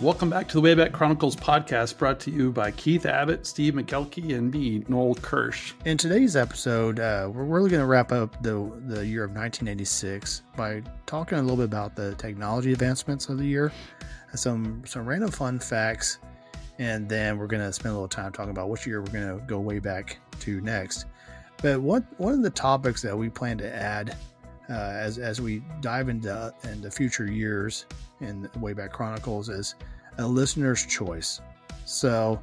Welcome back to the Wayback Chronicles podcast, brought to you by Keith Abbott, Steve McKelkey, and me, Noel Kirsch. In today's episode, we're really going to wrap up the year of 1986 by talking a little bit about the technology advancements of the year, some random fun facts, and then we're going to spend a little time talking about which year we're going to go way back to next. But one of the topics that we plan to add as we dive into future years in Wayback Chronicles is a listener's choice. So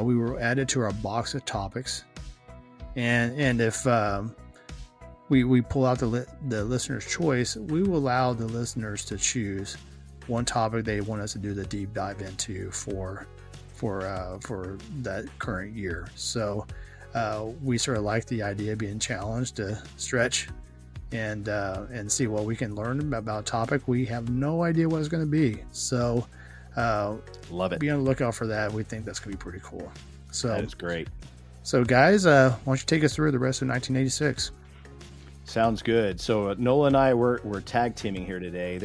we were added to our box of topics, and if we pull out the listener's choice, we will allow the listeners to choose one topic they want us to do the deep dive into for that current year. So we sort of like the idea of being challenged to stretch and see what we can learn about a topic we have no idea what it's going to be. So love it. Be on the lookout for that. We think that's going to be pretty cool. So that is great. So guys, why don't you take us through the rest of 1986? Sounds good. So Nola and I we're tag teaming here today.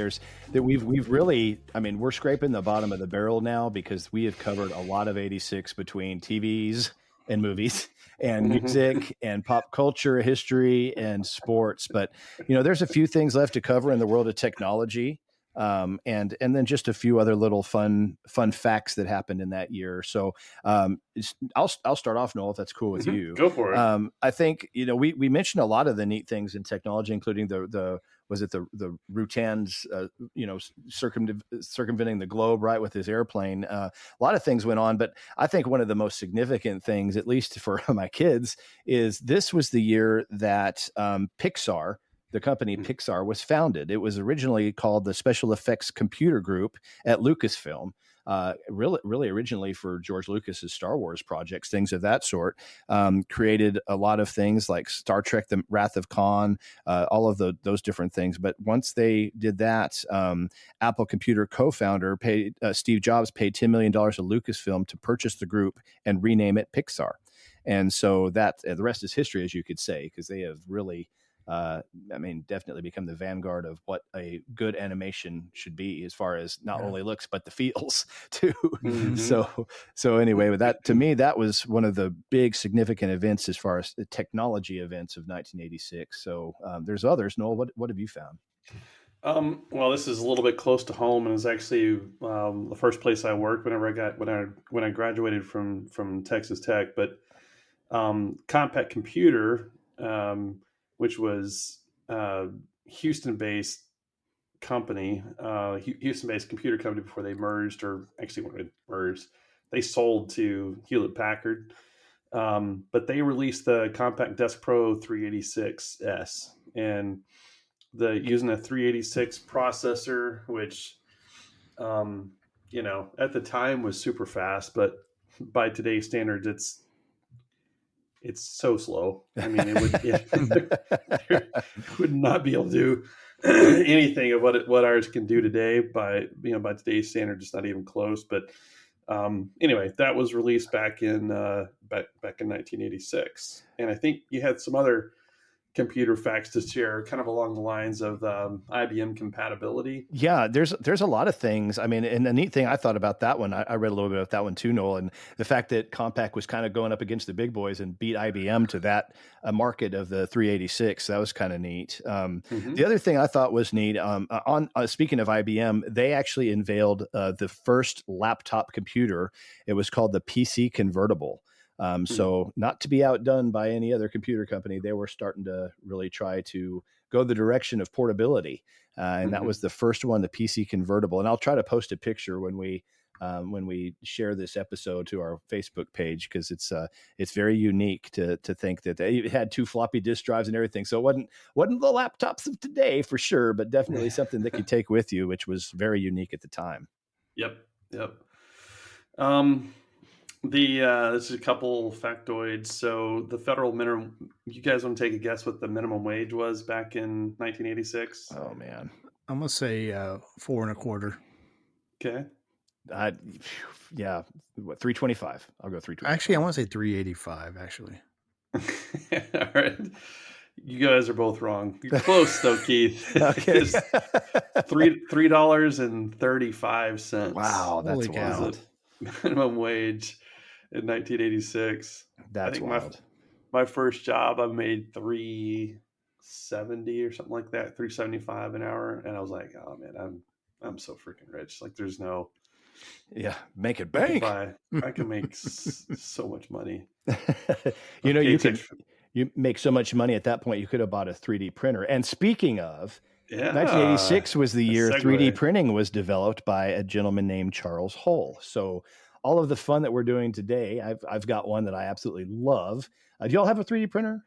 We've really, I mean, we're scraping the bottom of the barrel now because we have covered a lot of 86 between TVs and movies and music and pop culture, history and sports. But, there's a few things left to cover in the world of technology. And then just a few other little fun facts that happened in that year. So I'll start off, Noel, if that's cool with you. Go for it. I think, we mentioned a lot of the neat things in technology, including the Rutan's, circumventing the globe, right, with his airplane. A lot of things went on, but I think one of the most significant things, at least for my kids, is this was the year that Pixar, the company Pixar, was founded. It was originally called the Special Effects Computer Group at Lucasfilm. Really originally for George Lucas's Star Wars projects, things of that sort. Created a lot of things like Star Trek: The Wrath of Khan, all of those different things. But once they did that, Apple Computer co-founder Steve Jobs paid $10 million to Lucasfilm to purchase the group and rename it Pixar. And so that the rest is history, as you could say, because they have really definitely become the vanguard of what a good animation should be, as far as not only looks, but the feels too. So anyway, with that, to me, that was one of the big significant events as far as the technology events of 1986. So there's others. Noel, what have you found? Well, this is a little bit close to home, and it's actually the first place I worked when I graduated from Texas Tech. But Compact Computer, which was Houston-based company, Houston-based computer company before they merged, or actually when they merged, they sold to Hewlett-Packard. But they released the Compact Desk Pro 386S, and using a 386 processor, which, at the time was super fast, but by today's standards, it's so slow. I mean, it would not be able to do anything of what ours can do today by today's standards. It's not even close. But anyway, that was released back in 1986, and I think you had some other computer facts to share, kind of along the lines of IBM compatibility. Yeah, there's a lot of things. I mean, and the neat thing I thought about that one, I read a little bit about that one too, Noel, and the fact that Compaq was kind of going up against the big boys and beat IBM to that market of the 386. That was kind of neat. The other thing I thought was neat, speaking of IBM, they actually unveiled the first laptop computer. It was called the PC Convertible. So not to be outdone by any other computer company, they were starting to really try to go the direction of portability. And that was the first one, the PC Convertible. And I'll try to post a picture when we share this episode to our Facebook page, because it's very unique to think that it had 2 floppy disk drives and everything. So it wasn't the laptops of today for sure, but definitely something that you take with you, which was very unique at the time. Yep. This is a couple factoids. So the federal minimum, you guys want to take a guess what the minimum wage was back in 1986? Oh man, I'm gonna say 4.25. Okay. Yeah, what, 325? I'll go 325. Actually, I want to say 385. Actually. All right. You guys are both wrong. You're close though, Keith. Okay. It's $3.35. Wow, that's Holy cow. wild. Minimum wage in 1986. I That's think wild. my first job I made $3.70 or something like that, $3.75 an hour, and I was like, oh man, I'm so freaking rich. Like there's no Yeah, make it I can bank. I can make so much money. You know, Okay, you make so much money at that point, you could have bought a 3D printer. And speaking of, yeah, 1986 was the year segue. 3D printing was developed by a gentleman named Charles Hull. So all of the fun that we're doing today, I've got one that I absolutely love. Do y'all have a 3D printer?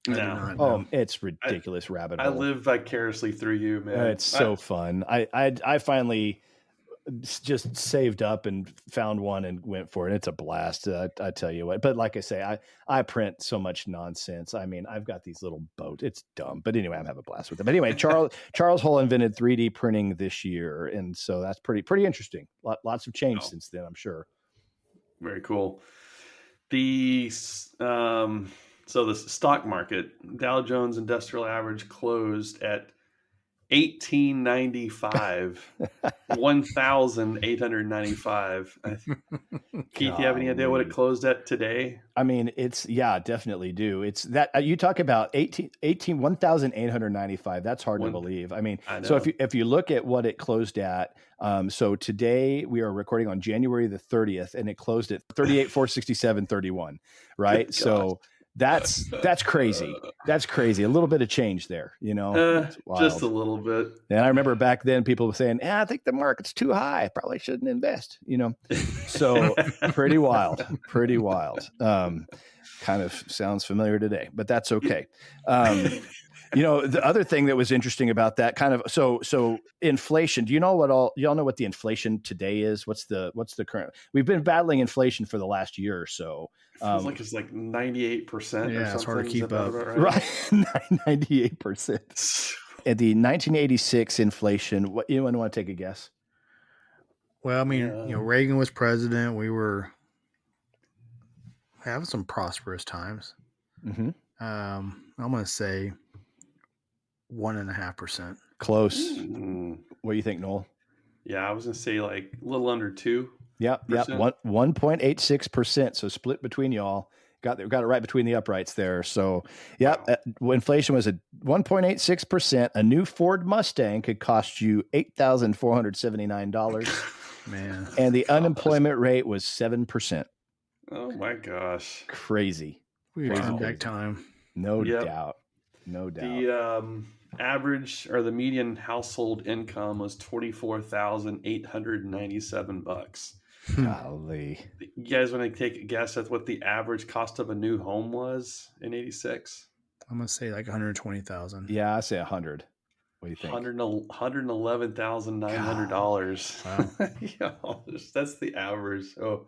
I do No. not Oh, know. it's ridiculous rabbit hole. I live vicariously through you, man. It's so fun. I finally just saved up and found one and went for it. It's a blast. I tell you what, but like I say, I print so much nonsense. I mean, I've got these little boats. It's dumb, but anyway, I'm having a blast with them. But anyway, Charles Hull invented 3D printing this year. And so that's pretty interesting. Lots of change since then, I'm sure. Very cool. The so the stock market, Dow Jones Industrial Average closed at 1895, 1,895. Keith, you have any idea what it closed at today? I mean, definitely do. It's that you talk about 1,895. That's hard to believe. I mean, so if you look at what it closed at, so today we are recording on January the 30th and it closed at 38,467.31, right? So that's crazy. That's crazy. A little bit of change there, just a little bit. And I remember back then people were saying, I think the market's too high. Probably shouldn't invest, So pretty wild. Kind of sounds familiar today, but that's okay. The other thing that was interesting about that kind of, so inflation, do y'all know what the inflation today is? What's the current, we've been battling inflation for the last year or so. Feels like it's like 98% or something. It's hard to keep up. Right. 98%. At the 1986 inflation, what anyone want to take a guess? Well, I mean, Reagan was president. We were having some prosperous times. Mm-hmm. I'm going to say 1.5%. Close. What do you think, Noel? Yeah, I was going to say like a little under 2%. Yeah, 1.86%. So split between y'all. Got it right between the uprights there. So, inflation was at 1.86%. A new Ford Mustang could cost you $8,479. Man, and the unemployment rate was 7%. Oh my gosh, crazy! We turned back time. No doubt. The average or the median household income was $24,897. Golly. You guys want to take a guess at what the average cost of a new home was in 86? I'm going to say like 120,000. Yeah, I say 100. What do you think? $111,900. That's the average. So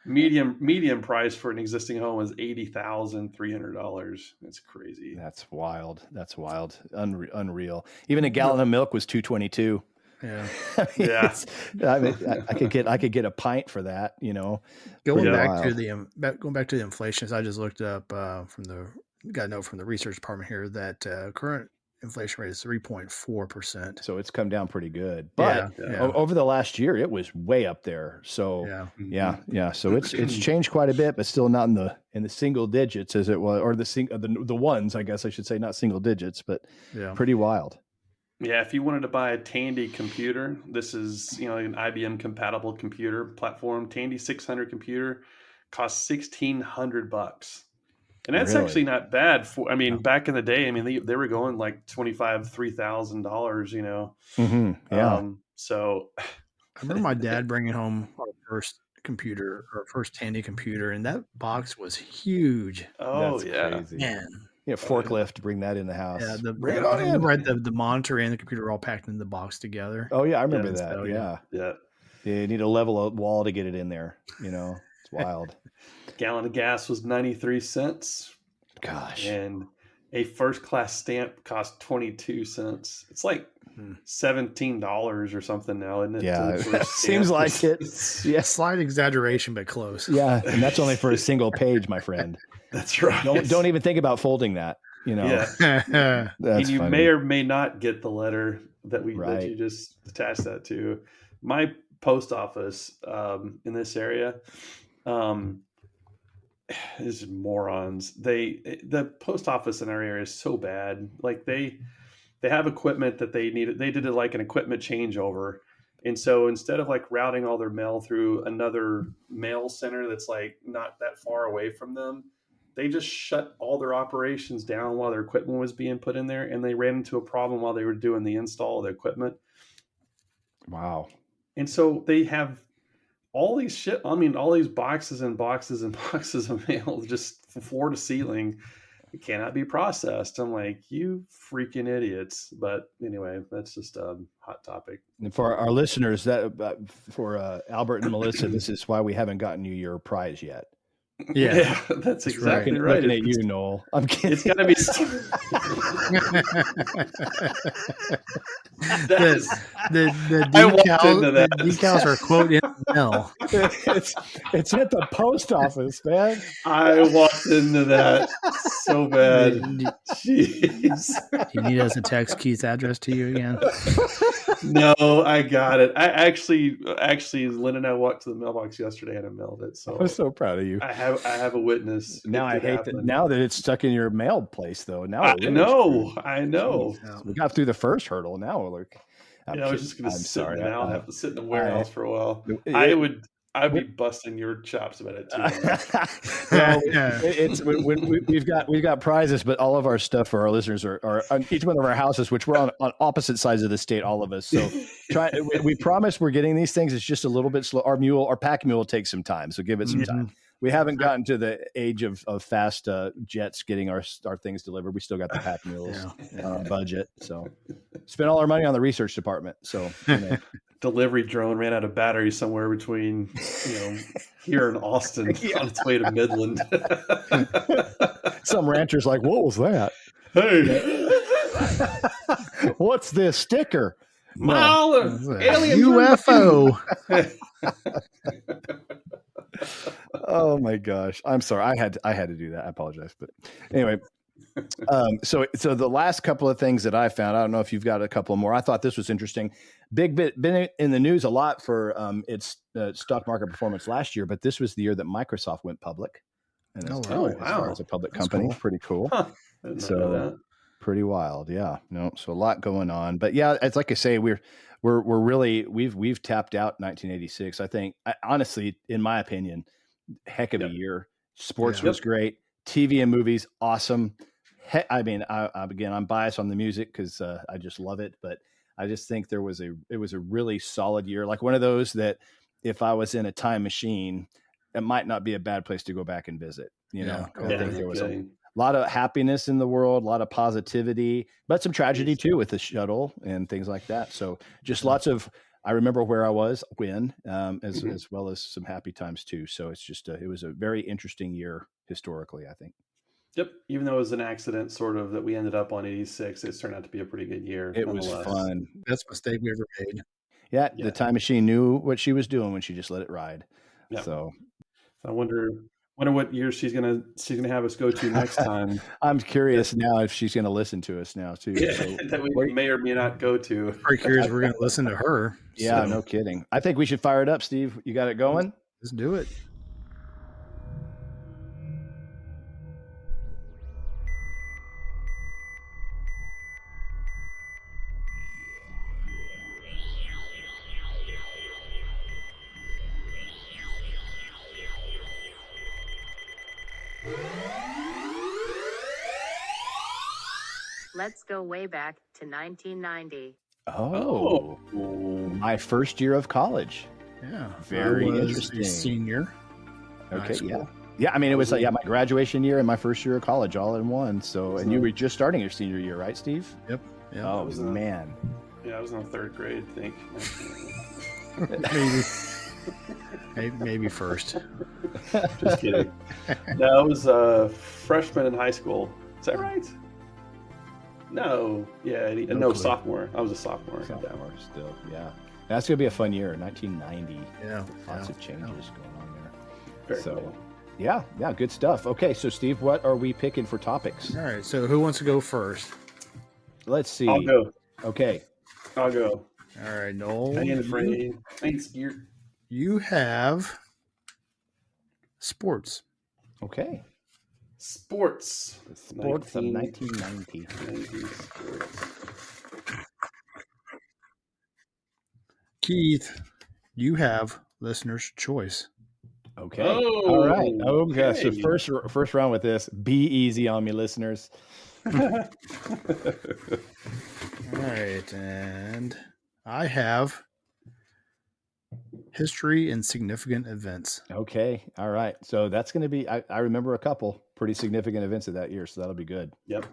medium price for an existing home is $80,300. That's crazy. That's wild. Unreal. Even a gallon of milk was $2.22. Yeah. I mean, I could get a pint for that, Going back to the inflation, I just looked up got a note from the research department here that current inflation rate is 3.4%. So it's come down pretty good, but over the last year, it was way up there. So yeah. So it's changed quite a bit, but still not in the single digits as it was, or the ones, I guess I should say, not single digits, but pretty wild. Yeah, if you wanted to buy a Tandy computer, this is an IBM compatible computer platform. Tandy 600 computer costs $1,600, and that's actually not bad for. I mean, back in the day, I mean they were going like $3,000. Mm-hmm. Yeah. So I remember my dad bringing home our first computer, our first Tandy computer, and that box was huge. Oh, that's crazy. Man. Forklift to bring that in the house. Yeah, the monitor and the computer were all packed in the box together. Oh yeah, I remember that. So, yeah. You need a level wall to get it in there. It's wild. Gallon of gas was 93 cents. Gosh. And a first class stamp cost 22 cents. It's like $17 or something now, isn't it? Yeah, seems like it. Yeah, slight exaggeration, but close. Yeah, and that's only for a single page, my friend. That's right. Don't even think about folding that. You know, Yeah. Yeah. that's And you funny. may or may not get the letter that that Right. you just attached that to. My post office in this area is morons. The post office in our area is so bad. Like they have equipment that they needed. They did like an equipment changeover. And so instead of like routing all their mail through another mail center that's like not that far away from them, they just shut all their operations down while their equipment was being put in there. And they ran into a problem while they were doing the install of the equipment. Wow. And so they have all these shit. I mean, all these boxes and boxes and boxes of mail just from floor to ceiling. It cannot be processed. I'm like, you freaking idiots. But anyway, that's just a hot topic. And for our listeners, that for Albert and Melissa, this is why we haven't gotten you your prize yet. Yeah. That's exactly Looking, right. looking at you, Noel. I'm kidding. It's got to be. The I walked into that. decals are quote in the mail. It's at the post office, man. I walked into that so bad. Jeez. You need us to text Keith's address to you again? No, I got it. I actually, Lynn and I walked to the mailbox yesterday and I mailed it. So I'm so proud of you. I have a witness. Now I hate that. Now that it's stuck in your mail place, though. Now I know. Jeez. We got through the first hurdle. Now we're like, I was just going to sit in the have to sit in the warehouse for a while. I'd be busting your chops about it too. We've got prizes, but all of our stuff for our listeners are on each one of our houses, which we're on opposite sides of the state, all of us. So we promise we're getting these things. It's just a little bit slow. Our pack mule takes some time, so give it some time. We haven't gotten to the age of fast jets getting our things delivered. We still got the pack mules budget. So spend all our money on the research department. So delivery drone ran out of battery somewhere between here in Austin on its way to Midland. Some rancher's like, what was that? Hey, what's this sticker? Alien UFO. Oh my gosh. I'm sorry. I had to do that. I apologize. But anyway, so the last couple of things that I found, I don't know if you've got a couple more. I thought this was interesting. Been in the news a lot for its stock market performance last year, but this was the year that Microsoft went public. And as far as a public company, cool. Pretty cool. Huh. I didn't know that. Pretty wild. Yeah. No, so a lot going on, but yeah, it's like I say, we're really, we've tapped out 1986. I think, honestly, in my opinion, heck of a year. Sports was great. TV and movies, awesome. I mean, I'm biased on the music because I just love it, but I just think it was a really solid year. Like one of those that if I was in a time machine, it might not be a bad place to go back and visit. I think there was a lot of happiness in the world, a lot of positivity, but some tragedy too with the shuttle and things like that. So just lots of, I remember where I was when, as well as some happy times too. So it's just, it was a very interesting year historically, I think. Yep. Even though it was an accident sort of that we ended up on 86, it turned out to be a pretty good year. It was fun. Best mistake we ever made. Yeah. The time machine knew what she was doing when she just let it ride. Yep. So I wonder what year she's gonna have us go to next time. I'm curious now if she's gonna listen to us now too. Yeah, so, that we may or may not go to. Pretty curious we're gonna listen to her. Yeah, no kidding. I think we should fire it up, Steve. You got it going? Let's do it. Let's go way back to 1990. Oh, my first year of college. Yeah, very interesting. A senior. Okay, yeah. I mean, it was like my graduation year and my first year of college all in one. So, and you were just starting your senior year, right, Steve? Yep. Oh man. Yeah, I was in the third grade, I think. Maybe first. Just kidding. No, I was a freshman in high school. Is that right? No. Yeah. No, sophomore. I was a sophomore. Sophomore still. Yeah. That's going to be a fun year. 1990. Yeah. Lots of changes going on there. Very cool. Yeah, good stuff. Okay, so Steve, what are we picking for topics? All right. So who wants to go first? Let's see. I'll go. Okay. I'll go. All right, Noel. I ain't afraid. I ain't scared. You have sports. Okay. Sports. The sports of 1990 1990. sports. Keith, you have listener's choice. Okay. Oh, All right. Okay. So okay. first round with this. Be easy on me, listeners. All right, and I have history and significant events. Okay. All right. So that's going to be, I remember a couple pretty significant events of that year. So that'll be good. Yep.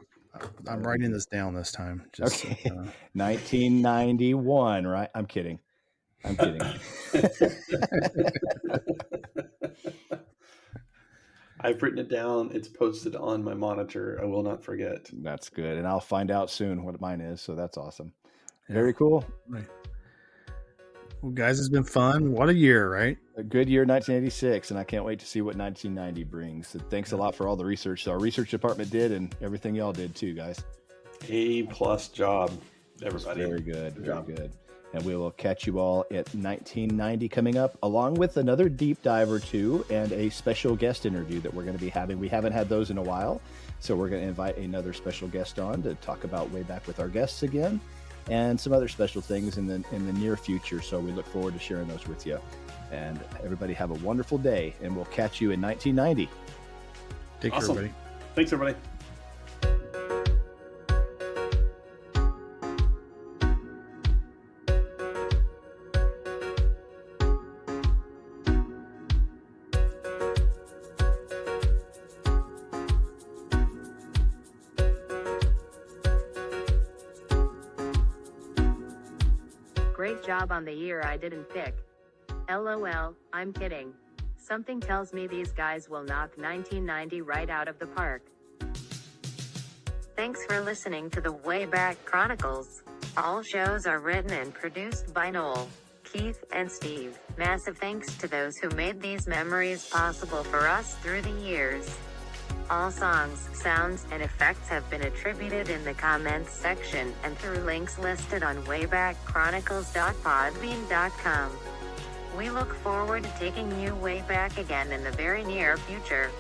I'm writing this down this time. Just, Okay. 1991, right? I'm kidding. I've written it down. It's posted on my monitor. I will not forget. That's good. And I'll find out soon what mine is. So that's awesome. Yeah. Very cool. Right. Well, guys, it's been fun. What a year, right? A good year, 1986. And I can't wait to see what 1990 brings. So thanks a lot for all the research. So our research department did, and everything y'all did too, guys. A+ job, everybody. Very good. Good Very job. good. And we will catch you all at 1990 coming up, along with another deep dive or two and a special guest interview that we're going to be having. We haven't had those in a while, so we're going to invite another special guest on to talk about Way Back with our guests again, and some other special things in the near future. So we look forward to sharing those with you. And everybody have a wonderful day, and we'll catch you in 1990. Take care, Awesome. everybody. Thanks, everybody. Great job on the year I didn't pick. LOL, I'm kidding. Something tells me these guys will knock 1990 right out of the park. Thanks for listening to the Wayback Chronicles. All shows are written and produced by Noel, Keith, and Steve. Massive thanks to those who made these memories possible for us through the years. All songs, sounds, and effects have been attributed in the comments section and through links listed on waybackchronicles.podbean.com. We look forward to taking you way back again in the very near future.